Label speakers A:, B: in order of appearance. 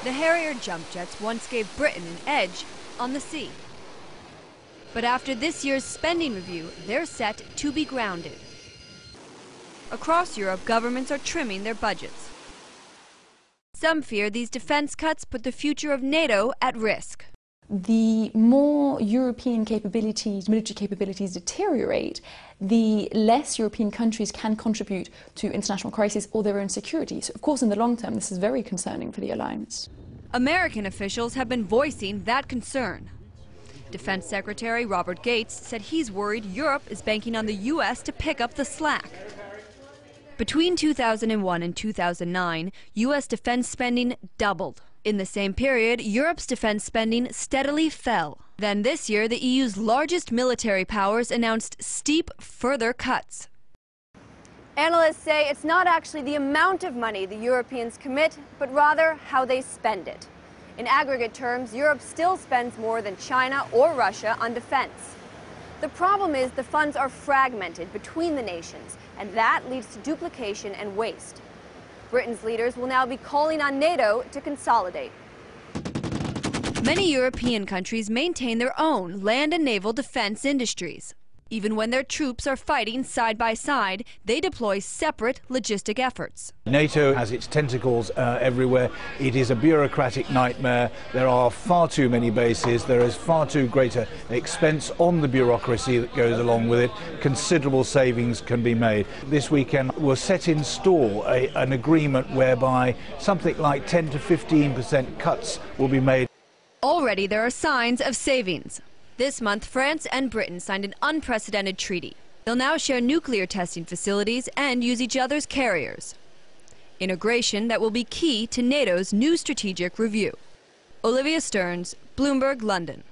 A: The Harrier jump jets once gave Britain an edge on the sea. But after this year's spending review, they're set to be grounded. Across Europe, governments are trimming their budgets. Some fear these defense cuts put the future of NATO at risk.
B: The more European capabilities, military capabilities deteriorate, the less European countries can contribute to international crises or their own security. So, of course, in the long term, this is very concerning for the alliance.
A: American officials have been voicing that concern. Defense Secretary Robert Gates said he's worried Europe is banking on the U.S. to pick up the slack. Between 2001 and 2009, U.S. defense spending doubled. In the same period, Europe's defense spending steadily fell. Then this year, the EU's largest military powers announced steep further cuts.
C: Analysts say it's not actually the amount of money the Europeans commit, but rather how they spend it. In aggregate terms, Europe still spends more than China or Russia on defense. The problem is the funds are fragmented between the nations, and that leads to duplication and waste. Britain's leaders will now be calling on NATO to consolidate.
A: Many European countries maintain their own land and naval defense industries. Even when their troops are fighting side by side, they deploy separate logistic efforts.
D: NATO has its tentacles everywhere. It is a bureaucratic nightmare. There are far too many bases. There is far too great an expense on the bureaucracy that goes along with it. Considerable savings can be made. This weekend we'll set in store an agreement whereby something like 10 to 15% cuts will be made.
A: Already there are signs of savings. This month, France and Britain signed an unprecedented treaty. They'll now share nuclear testing facilities and use each other's carriers. Integration that will be key to NATO's new strategic review. Olivia Stearns, Bloomberg, London.